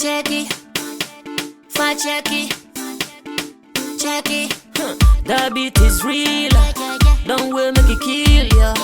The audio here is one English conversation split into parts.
check it, fa check it, check it. That beat is real. Don't will make it kill ya.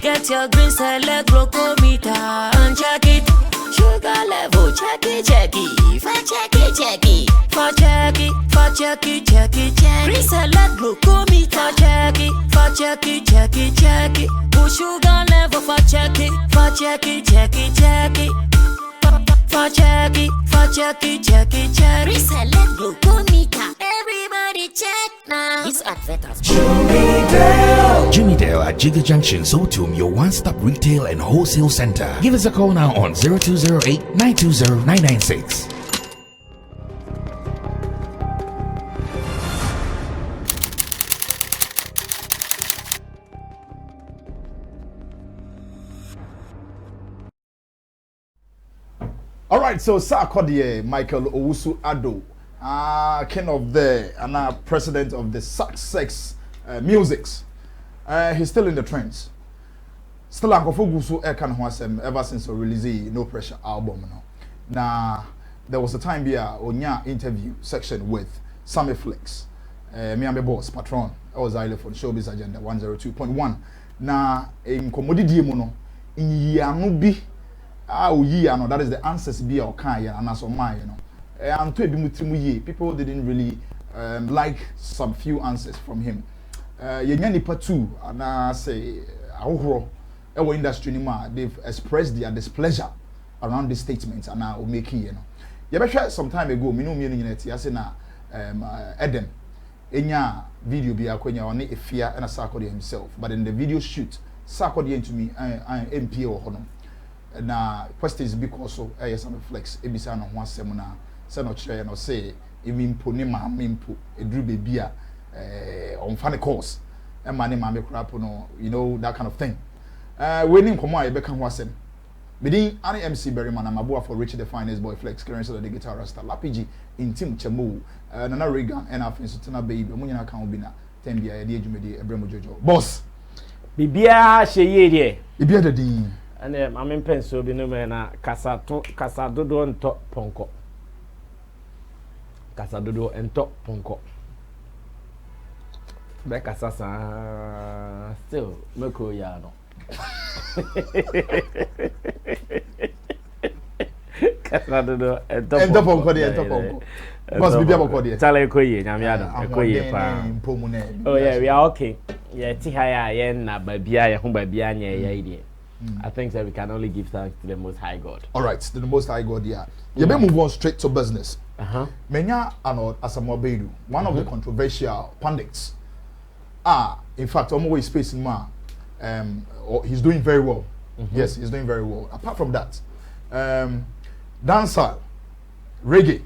Get your green select glucometer and check it. Sugar level, check it, check it. Fa check it, check it. Fa check it, fa check it, check it, check it. Green select glucometer, check it. Fa check it, check it, check it. Put sugar level, fa check it, fa check it, check it, check it. Fa check it, check it, check it, check it. Select glucometer. Everybody check now. This advert has Jimmy Dale at Jigga Junction, Sotum, your one-stop retail and wholesale center. Give us a call now on 0208-920-996. All right, so Sarkodie, Michael Owusu Ado, king of the president of the Success Musics. He's still in the trends. Still Ankofogusu Ekan Hwasem ever since the release No Pressure album. Now there was a time here on interview section with Sammy Flex, me and my boss patron. I was on Showbiz Agenda 102.1. Now in commodity mono in Yanubi. That is the answers be or kind and as on my, and people didn't really like some few answers from him. Nipa too, and I say our industry they've expressed their displeasure around this statement and now making some time ago, I say na Adam enya video be akwenya on a fear and a Sarkodie himself, but in the video shoot, Sarkodie to me MP or hono. Na questions because so Sammy Flex ebisa no ho asem na se no kire no say emimpo ne ma mempo edru baby a on funny course e ma ne ma me crap no that kind of thing we nim komo a be ka ho asem bedin ani MC Berryman na maboa for Rich the Finest Boy Flex currency the guitar Rasta Lapigi in team Chemo Nana Reagan and afin so tena baby mo nyina kan obi na tem bia ye de adwumedi ebremo jojo boss bibia hye ye bibia da din and I'm in pencil be no na casadodo ento ponko casadodo ento ponko be casasa still meko ya no casadodo ento ponko de ento ponko boss bibia boko de tale koye nyame adam koye pa oh yeah, we are okay. Yeah, ti haya ye na babia ye ho babia nya ye ide. I think that we can only give thanks to the Most High God. All right, to the Most High God, yeah. You may move on straight to business. Menya ano Asamoah one of the controversial pundits. In fact, I'm always spacing ma. He's doing very well. Yes, he's doing very well. Apart from that, dancehall, reggae.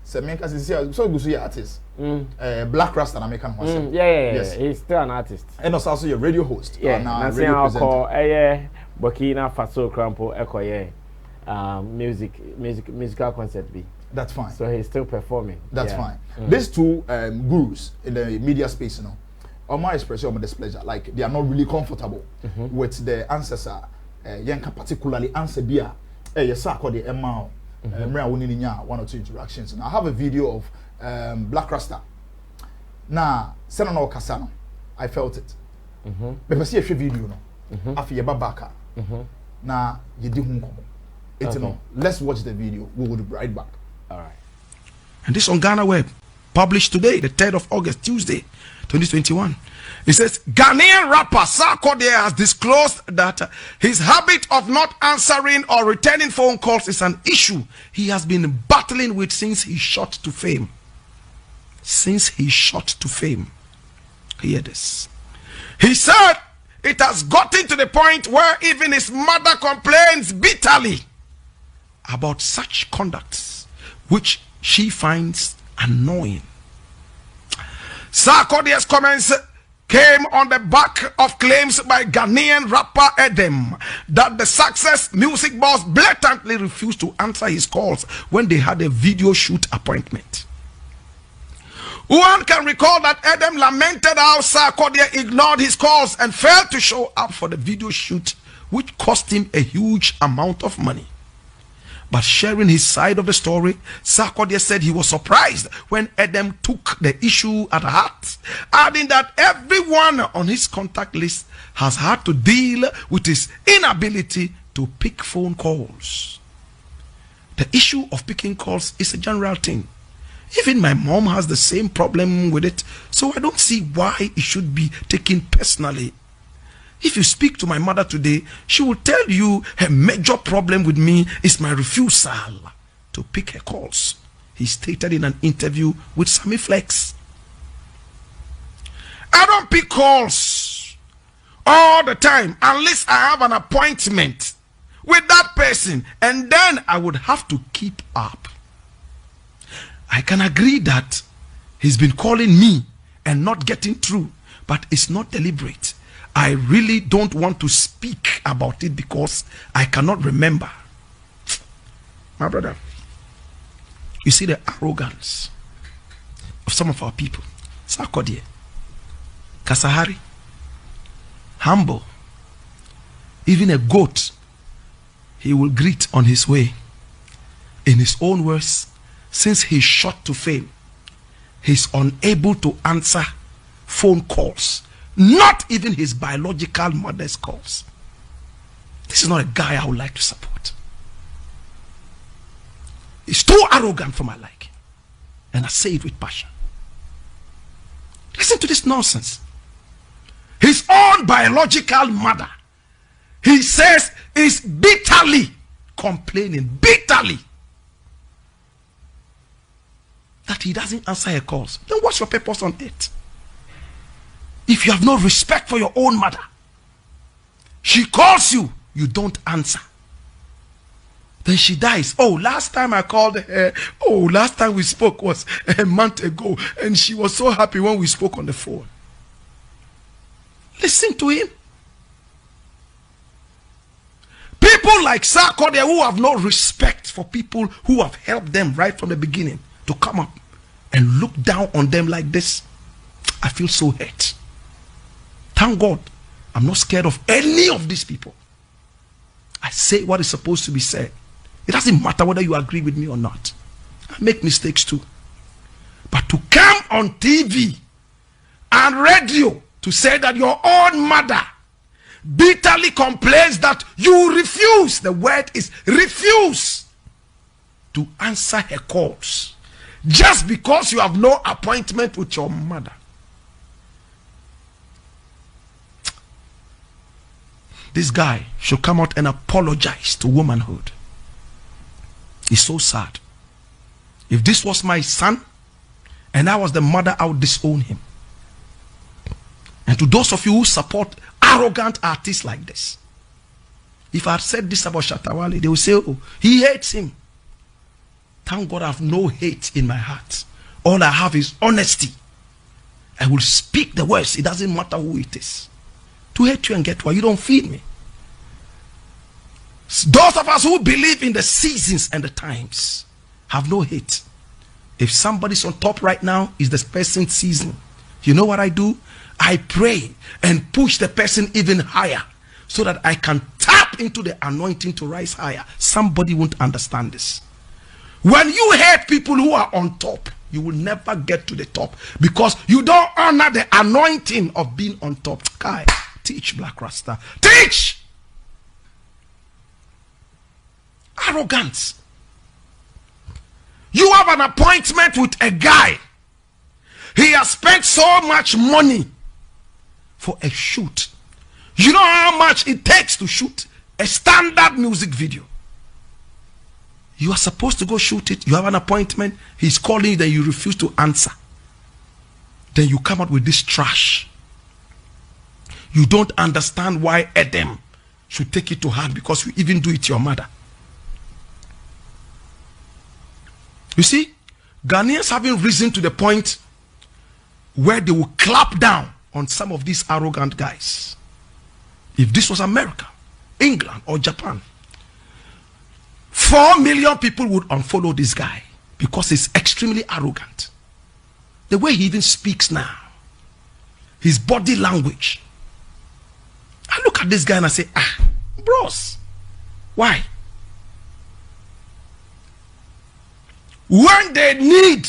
So good artist. Blakk Rasta American Rasta. Yes. He's still an artist. And also your radio host. Yeah, radio presenter. Burkina Faso Crampo Ekoye musical concert be. That's fine. So he's still performing. That's fine. These two gurus in the media space, on my expression of displeasure, like they are not really comfortable with the answers. Yanka particularly answer beer. Sarkodie Emma. One or two interactions. And I have a video of Blakk Rasta. Now, Senano Kasano, I felt it. But I see a video no. After your babaka. Now you do no. Let's watch the video. We will be right back. All right. And this on Ghana Web, published today, the 3rd of August, Tuesday, 2021. It says, Ghanaian rapper Sarkodie has disclosed that his habit of not answering or returning phone calls is an issue he has been battling with since he shot to fame. Since he shot to fame. Hear this. He said it has gotten to the point where even his mother complains bitterly about such conducts, which she finds annoying. Sarkodie's comments came on the back of claims by Ghanaian rapper Edem that the Success music boss blatantly refused to answer his calls when they had a video shoot appointment. One can recall that Edem lamented how Sarkodie ignored his calls and failed to show up for the video shoot, which cost him a huge amount of money. But sharing his side of the story, Sarkodie said he was surprised when Edem took the issue at heart, adding that everyone on his contact list has had to deal with his inability to pick phone calls. The issue of picking calls is a general thing. Even my mom has the same problem with it, so I don't see why it should be taken personally. If you speak to my mother today, she will tell you her major problem with me is my refusal to pick her calls, he stated in an interview with Sammy Flex. I don't pick calls all the time unless I have an appointment with that person, and then I would have to keep up. I can agree that he's been calling me and not getting through, but it's not deliberate. I really don't want to speak about it because I cannot remember. My brother, you see the arrogance of some of our people. Sarkodie, Kasahari, humble, even a goat he will greet on his way. In his own words, since he's shot to fame, he's unable to answer phone calls. Not even his biological mother's calls. This is not a guy I would like to support. He's too arrogant for my liking. And I say it with passion. Listen to this nonsense. His own biological mother, he says, is bitterly complaining, bitterly, that he doesn't answer her calls. Then what's your purpose on it? If you have no respect for your own mother, she calls you, you don't answer. Then she dies. Oh, last time I called her, oh, last time we spoke was a month ago, and she was so happy when we spoke on the phone. Listen to him. People like Sarkodie who have no respect for people who have helped them right from the beginning to come up and look down on them like this. I feel so hurt. Thank God, I'm not scared of any of these people. I say what is supposed to be said. It doesn't matter whether you agree with me or not. I make mistakes too. But to come on TV and radio to say that your own mother bitterly complains that you refuse, the word is refuse, to answer her calls just because you have no appointment with your mother. This guy should come out and apologize to womanhood. It's so sad. If this was my son and I was the mother, I would disown him. And to those of you who support arrogant artists like this, if I had said this about Shatawale, they will say, oh, he hates him. Thank God I have no hate in my heart. All I have is honesty. I will speak the words. It doesn't matter who it is. To hate you and get why you don't feed me. Those of us who believe in the seasons and the times have no hate. If somebody's on top right now, is the person's season. You know what I do? I pray and push the person even higher so that I can tap into the anointing to rise higher. Somebody won't understand this. When you hate people who are on top, you will never get to the top because you don't honor the anointing of being on top. Kai, teach, Blakk Rasta. Teach! Arrogance. You have an appointment with a guy. He has spent so much money for a shoot. You know how much it takes to shoot a standard music video. You are supposed to go shoot it. You have an appointment. He's calling you, then you refuse to answer. Then you come out with this trash. You don't understand why Edem should take it to heart because you even do it to your mother. You see, Ghanaians haven't risen to the point where they will clap down on some of these arrogant guys. If this was America, England, or Japan, 4 million people would unfollow this guy because he's extremely arrogant. The way he even speaks now, his body language. I look at this guy and I say, bros, why? When they need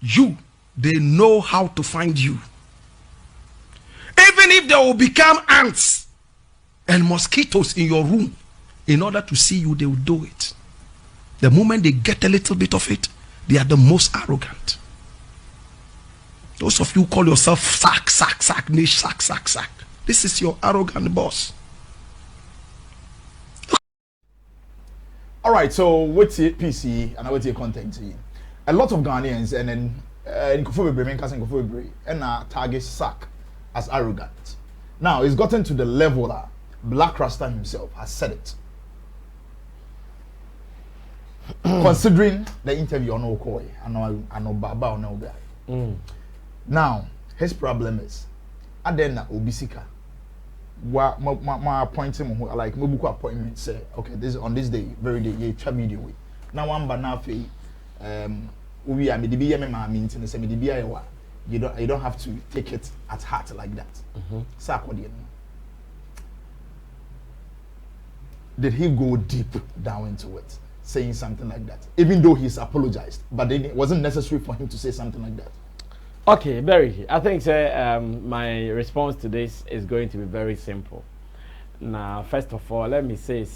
you, they know how to find you. Even if they will become ants and mosquitoes in your room, in order to see you, they will do it. The moment they get a little bit of it, they are the most arrogant. Those of you who call yourself sack, niche, sack. This is your arrogant boss. All right, so what's your PC and what's your content? A lot of Ghanaians and then and target Sack as arrogant. Now it's gotten to the level that Blakk Rasta himself has said it. Considering the interview on Okoi, I know Baba on Ogai. Now his problem is, Adena Obisika. My appointment, like my book appointment, say okay, this on this day, very day, you try video with. Now one banafi, we are medibi you don't have to take it at heart like that. Sarkodie. Did he go deep down into it, saying something like that? Even though he's apologized, but then it wasn't necessary for him to say something like that. Okay, very. I think my response to this is going to be very simple. Now, first of all, let me say,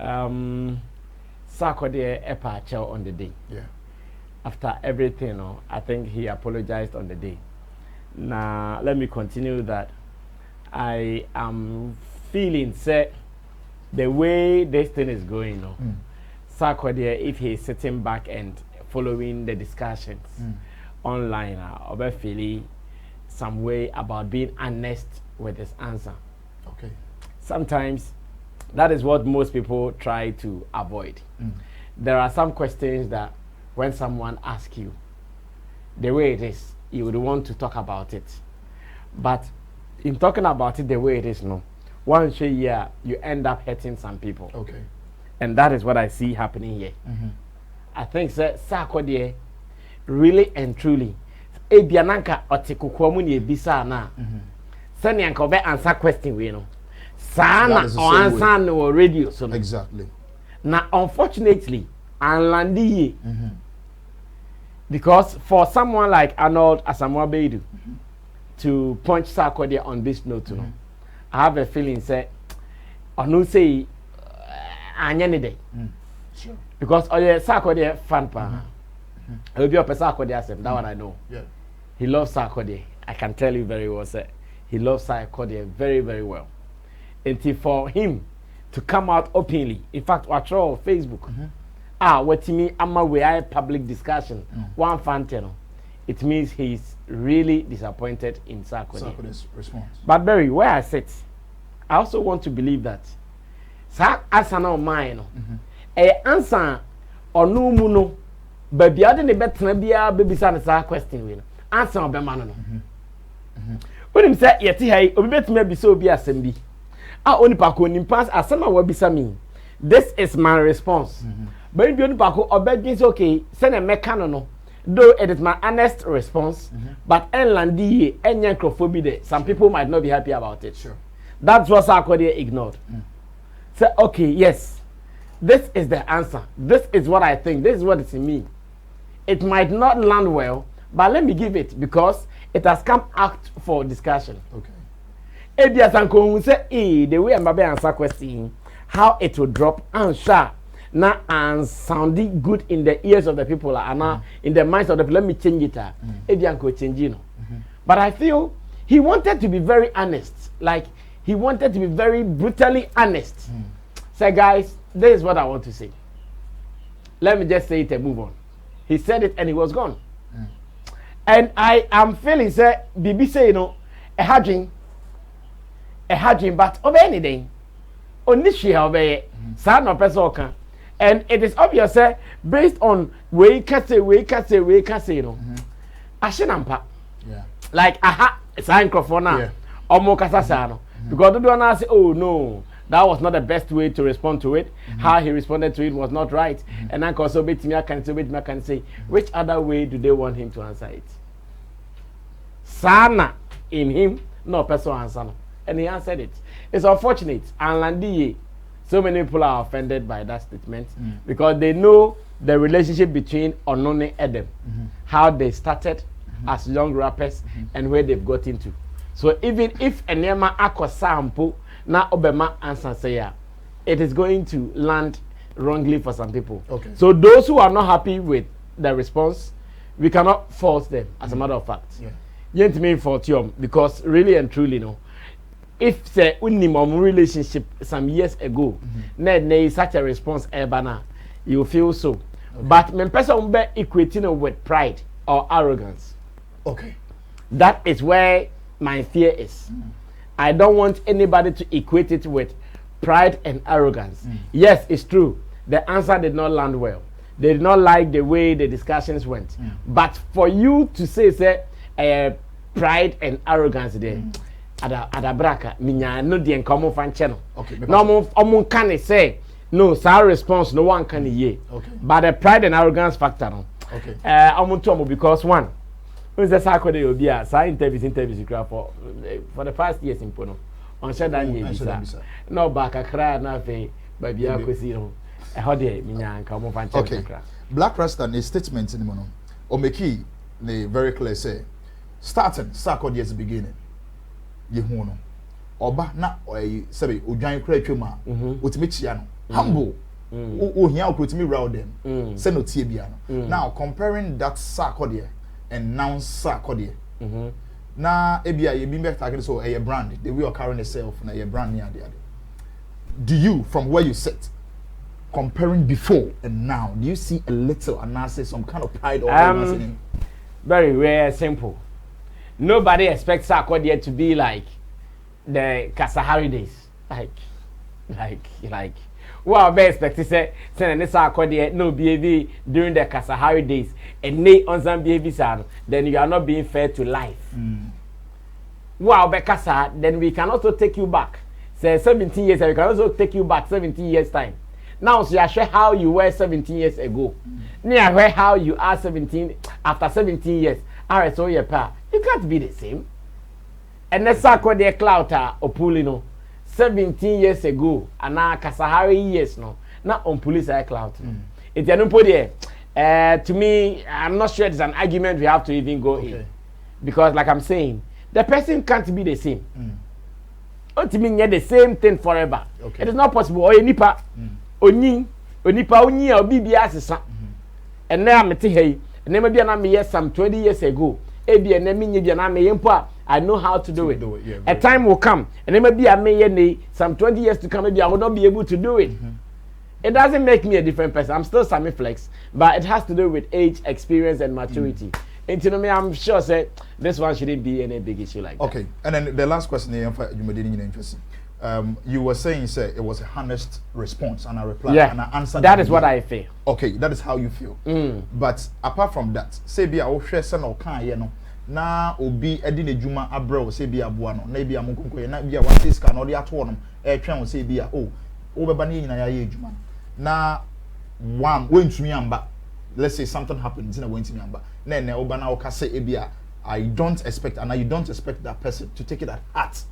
Sarkodie epacho on the day. Yeah. After everything, I think he apologized on the day. Now, let me continue that. I am feeling, the way this thing is going, Sarkodie, if he is sitting back and following the discussions online, I'll feeling some way about being honest with his answer. Okay. Sometimes that is what most people try to avoid. There are some questions that when someone asks you, the way it is, you would want to talk about it. But in talking about it the way it is, once a year, you end up hurting some people. Okay. And that is what I see happening here. I think Sarkodie, really and truly, Ebiananka Otikukomu ni ebisa na. Sani anka obe answer question we no. Sana or answer no radio so. Exactly. Now unfortunately, Anlandi because for someone like Arnold Asamoah to punch Sarkodie on this note, I have a feeling onu say anyane day. Sure. Because Sarkodie fan pa. He'll be a Sarkodie, that one I know. Yeah. He loves Sarkodie. I can tell you very well, he loves Sarkodie very, very well. And for him to come out openly, in fact, watch on Facebook. What to me, I'm aware public discussion. One fan, it means he's really disappointed in Sarkodie's response. But Barry, where I sit, I also want to believe that answer now mine. Answer or no muno. Baby, I didn't bet baby son question win. Answer of man. When him say yet hey, obi bet me be so be assembly. Only pako nim pass asema wa bisa me. This is my response. But if you pako obey okay, send a mechano no. Though it is my honest response, but enlandi enyankrophobia there. Some people might not be happy about it. Sure. That's what Sarkodie ignored. Say okay, yes. This is the answer. This is what I think. This is what it's in me. It might not land well, but let me give it because it has come out for discussion. Okay. Ebia Sanko will say, the way I'm about to answer question, how it will drop and sharp. Now and sounding good in the ears of the people and now in the minds of the people. Let me change it. Ebia Sanko change But I feel he wanted to be very honest. Like he wanted to be very brutally honest. Say, guys, this is what I want to say. Let me just say it and move on. He said it and he was gone. And I am feeling, Bibi say, a hajing, but obey anything. Only she obey son or person. And it is obvious, based on we can say, Ashinampa. Yeah. Like, it's a microphone now. Or more Casasano. Because the one say, oh no. That was not the best way to respond to it. How he responded to it was not right. And I can also can say, which other way do they want him to answer it? Sana in him, no person answer. And he answered it. It's unfortunate. And Landiye, so many people are offended by that statement because they know the relationship between Onone and them, how they started as young rappers and where they've got into. So even if Enema Ako sample na Obama answer say ya, it is going to land wrongly for some people. Okay. So those who are not happy with the response, we cannot force them. As a matter of fact, yeah. Mean fortium because really and truly, no. If say unimum relationship some years ago, there is such a response, Ebana, you feel so. Okay. But when person be equating with pride or arrogance. Okay. That is where my fear is. I don't want anybody to equate it with pride and arrogance. Yes, it's true. The answer did not land well. They did not like the way the discussions went. But for you to say pride and arrogance there, ada braka minya no de enkomo fan channel. Okay. No omo can say no, our response no one can ye. Okay. But the pride and arrogance factor no. Okay. Because one, when the Sarkodie will be a interviews for the past years in Pono. On Shadan ye no back a cry na fe baby akwesi how dey minya nka mo fan channel. Okay. Blakk Rasta a statement in mono. Omeki ne very clear say starting Sarkodie at the beginning. Yehuno oba na sebe odwan kra twema otimi chia no humble o hia okrotimi round them say no tie bia no. Now comparing that Sarkodie and now Sarkodie na ebia ye bi make target so a brand the way you carrying yourself na your brand near there. Do you from where you sit comparing before and now, do you see a little analysis, some kind of pride or anything? Very rare, simple. Nobody expects Sarkodie to be like the Kasahari days. Like. Well, I expect to say Sarkodie no BAV during the Kasahari days and nay on some BAV, then you are not being fair to life. Wow, Bekasa, then we can also take you back. Say 17 years, we can also take you back 17 years time. Now, so you share how you were 17 years ago. Near how you are 17 after 17 years. Alright, so your pa, you can't be the same. And the Sarkodie clout or pulling 17 years ago, and now Kasahari years no, not on police clout. If you don't put it, to me, I'm not sure it's an argument we have to even go in. Because, like I'm saying, the person can't be the same. To me, the same thing forever. It is not possible. Or nipa, onipa, or BBS. And now I'm hey, and then maybe I'm here some 20 years ago. I know how to do it. Yeah, a time will come, and then maybe I may some 20 years to come, maybe I will not be able to do it. It doesn't make me a different person. I'm still Sammy Flex, but it has to do with age, experience, and maturity. And you know me, I'm sure say this one shouldn't be any big issue like that. Okay, and then the last question you didn't interesting. You were saying, say, it was a honest response and a reply and an answer. That is what I feel. Okay, that is how you feel. But apart from that, say be a share son or can you know na obi edine juma abro say be aboa no na be amunkonko na be a what is can or the ato no twen say be a oh obeba na nyina ya ejuma na one when to me amba, let's say something happens in a when to me amba na oba na oka say be a I don't expect and you don't expect that person to take it at heart.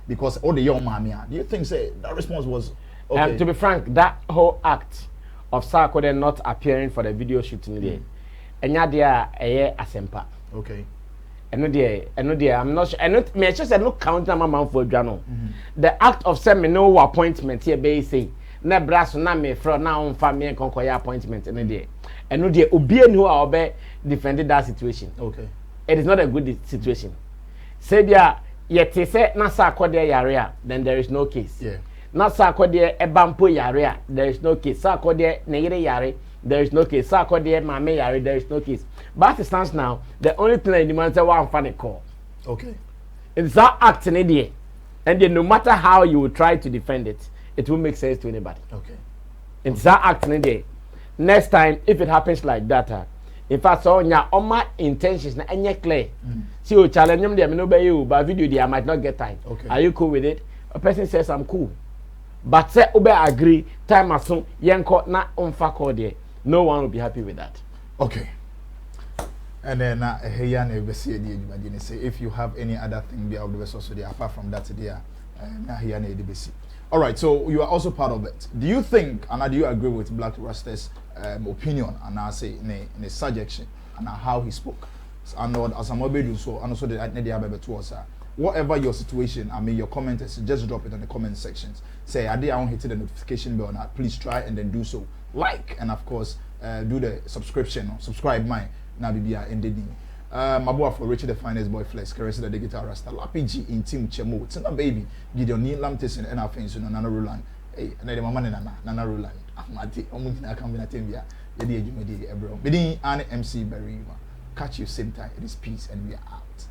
Because all the young mamia, do you think say that response was okay? To be frank, that whole act of Sarkodie not appearing for the video shooting there, and there a asempa. Okay. And no there, I'm not sure. And not me just no count na mama for Jano. The act of sending no appointment here be say na brass na me from na on family and conquer appointment and there. And no there obi who are be defended that situation. Okay. It is not a good situation. Say there. Yet say na Sarkodie yarea, then there is no case. Yeah. Na Sarkodie ebampo yarea, there is no case. Sarkodie neyere yare, there is no case. Sarkodie mame yare, there is no case. But as it stands now, the only thing that demands one funny call. Okay. It's that act in idea, and then no matter how you will try to defend it, it will make sense to anybody. Okay. It's that act in idea. Next time, if it happens like that, in fact, so all my intentions na any clear. See, you challenge them, they may not be you, but video they I might not get time. Okay. Are you cool with it? A person says I'm cool, but say obe agree. Time as soon yanko na Sarkodie. No one will be happy with that. Okay. And then say if you have any other thing be out the also there apart from that there na here na edibesi. All right, so you are also part of it. Do you think, and do you agree with Blakk Rasta's opinion, and I say in a suggestion, and how he spoke? I know as I'm do so, and also the idea towards whatever your situation, I mean your comment is, just drop it in the comment sections. Say I won't hit the notification bell now. Please try and then do so. Like and of course do the subscription or subscribe mine. Now be ended. My boy for Richard the Finest Boy Flex, caress the digital Rasta, Lapiji in Team Chemo, it's not baby, Gideon Neil Lamtis and our fans on Nana Roland. Hey, and then my man Nana Roland. Mati, Omuna Kambina, Yadi, Ebro, Bidding Anne MC Berry. Catch you same time. It is peace and we are out.